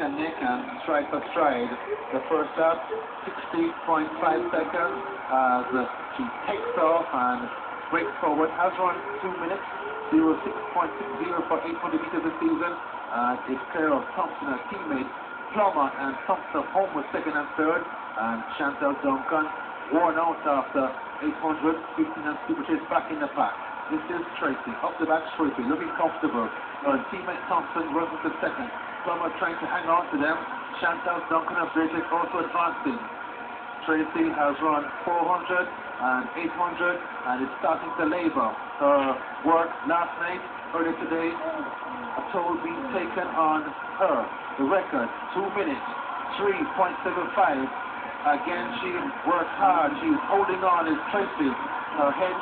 and neck and stride for stride. The first lap, 60.5 seconds as she takes off and breaks forward. Has run 2 minutes, 06.60 for 800 meters this season. It's clear of Thompson, her teammate, Plummer, and Thompson home with second and third. And Chantal Duncan worn out after 800, 15 and Steeplechase back in the pack. This is Tracy, up the back Tracy, looking comfortable. Her teammate Thompson working to second. Plummer trying to hang on to them. Chantal Duncan of British also advancing. Tracy has run 400 and 800 and is starting to labor. Her work last night, earlier today, a toll being taken on her. The record, 2 minutes, 3.75. Again, she works hard. She's holding on as Tracy. Her head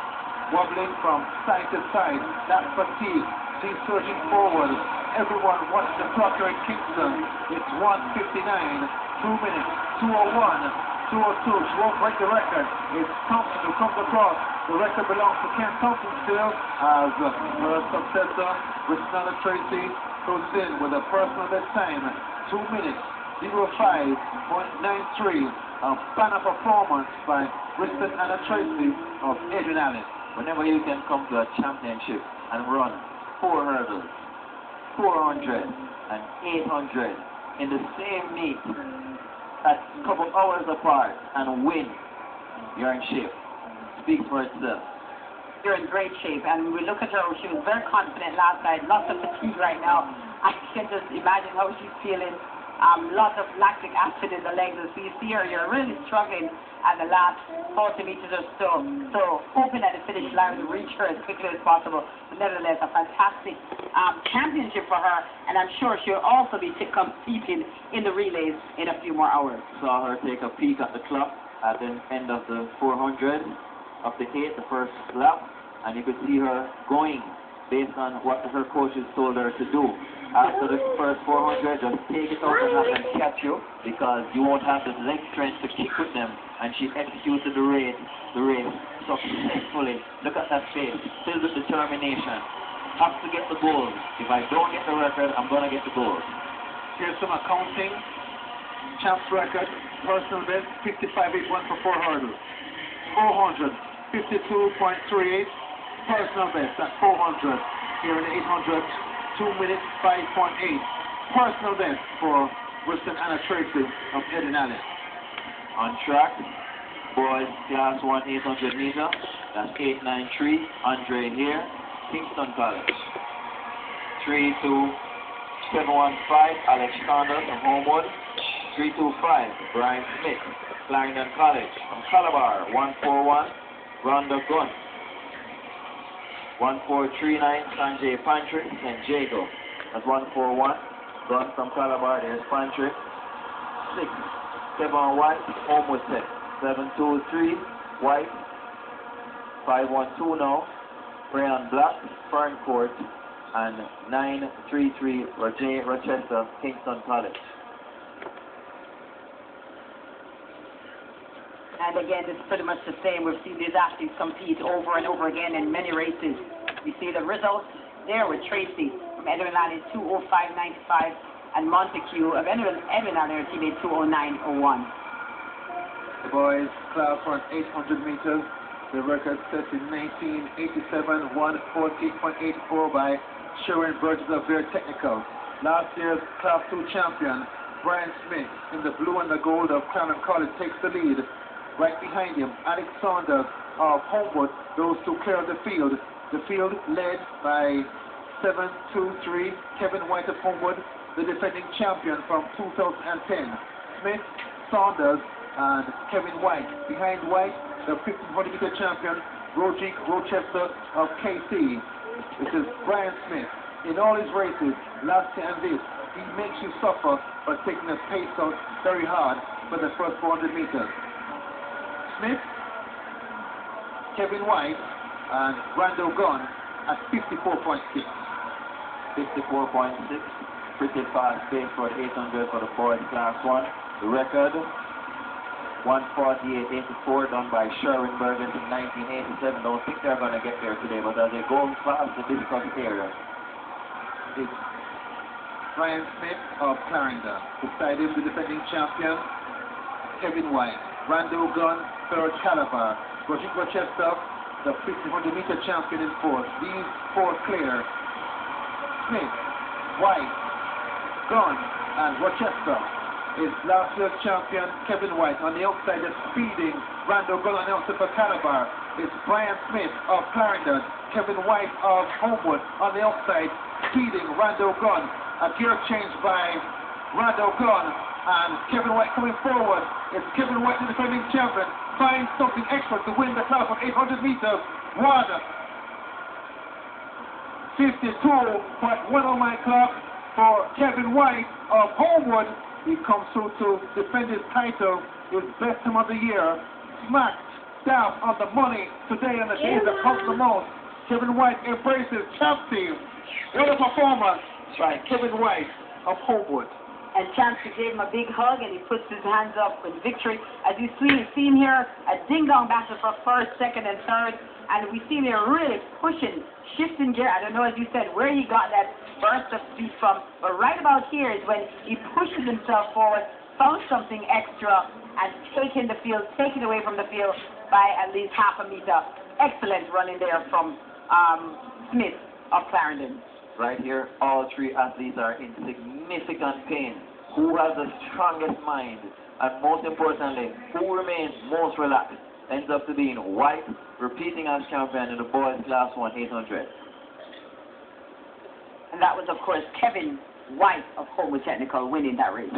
wobbling from side to side. That fatigue. She's surging forward. Everyone watching the clock here in Kingston. It's 1:59. 2 minutes. 2:01. 2:02. She won't break the record. It's Thompson who comes across. The record belongs to Ken Thompson still as her successor, Richard Tracy, goes in with a personal best time. 2 minutes. 05.93. A banner performance by Bristol Anna Tracy of Adrian Allen. Whenever you can come to a championship and run 4 hurdles, 400 and 800 in the same meet at a couple hours apart and win, you're in shape. Speaks for itself. You're in great shape, and we look at her. She was very confident last night. Lots of fatigue right now. I can just imagine how she's feeling. Lots of lactic acid in the legs. As you see her, you're really struggling at the last 40 meters or so. So hoping that the finish line will reach her as quickly as possible. But nevertheless, a fantastic championship for her, and I'm sure she'll also be competing in the relays in a few more hours. Saw her take a peek at the clock at the end of the 400 of the 8, the first lap, and you could see her going based on what her coaches told her to do. After the first 400, just take it out and let them catch you, because you won't have the leg strength to kick with them. And she executed the race successfully. Look at that face, filled with determination. Have to get the gold. If I don't get the record, I'm going to get the gold. Here's some accounting. Champs record, personal best, 55.81 for 4 hurdles. 400, 52.38. Personal best at 400. Here in the 800. 2 minutes, 5.8. Personal best for Wilson Anna Tracy of Adrian Allen. On track, boys, class 1, 800 meter. That's 893. Andre here, Kingston College. 32715, Alex Saunders from Homewood. 325, Brian Smith, Clarendon College. From Calabar, 141, Rhonda Gunn. 1439, Sanjay Pantry, St. Jago. That's 141. Gun from Calabar, there's Pantry. 671, Homewood Tech. 723, White. 512 now, Brian Black, Ferncourt. And 933, Rochester, Kingston College. And again, it's pretty much the same. We've seen these athletes compete over and over again in many races. You see the results there with Tracy from Edwin Allen 2:05.95 and Montague of Edwin Allen teammate 2:09.01. The boys, class 1, 800 meters. The record set in 1987, 1:40.84 by Sharon Burgess of Bear Technical. Last year's class 2 champion, Brian Smith, in the blue and the gold of Clarendon College, takes the lead. Right behind him, Alex Saunders of Homewood, those two clear of the field. The field led by 723, Kevin White of Homewood, the defending champion from 2010. Smith, Saunders, and Kevin White. Behind White, the 1500 meter champion, Roderick Rochester of KC. This is Brian Smith. In all his races, last year and this, he makes you suffer by taking the pace out very hard for the first 400 meters. Smith, Kevin White, and Randall Gunn at 54.6. 54.6, pretty fast pace for 800 for the boys class 1. The record, 1:48.84, done by Sherwin Burgess in 1987. Don't think they're going to get there today, but as they go past the difficult area, it's Brian Smith of Clarendon. Beside him, the defending champion, Kevin White. Randall Gunn, third caliber. Rodrigo Chester, the 1500-meter champion in fourth. These four clear. Smith, White, Gunn, and Rochester is last year's champion Kevin White. On the outside is speeding Randall Gunn on the outside for caliber. It's Brian Smith of Clarendon, Kevin White of Homewood on the outside, speeding Randall Gunn. A gear change by Randall Gunn, and Kevin White coming forward. It's Kevin White, the defending champion, finds something extra to win the class of 800 meters. 1:52.1 on my clock for Kevin White of Homewood. He comes through to defend his title, his best time of the year. Smacked down on the money today on the day that counts the most. Kevin White embraces Champs team. What a performance by Kevin White of Homewood. And Champs gave him a big hug, and he puts his hands up with victory. As you see him here, a ding-dong battle for first, second, and third. And we see him here really pushing, shifting gear. I don't know, as you said, where he got that burst of speed from, but right about here is when he pushes himself forward, found something extra, and taken the field, taken away from the field by at least half a meter. Excellent running there from Smith of Clarendon. Right here, all three athletes are in significant pain. Who has the strongest mind? And most importantly, who remains most relaxed? Ends up to being White, repeating as champion in the boys class 1 800. And that was, of course, Kevin White of Homewood Technical winning that race.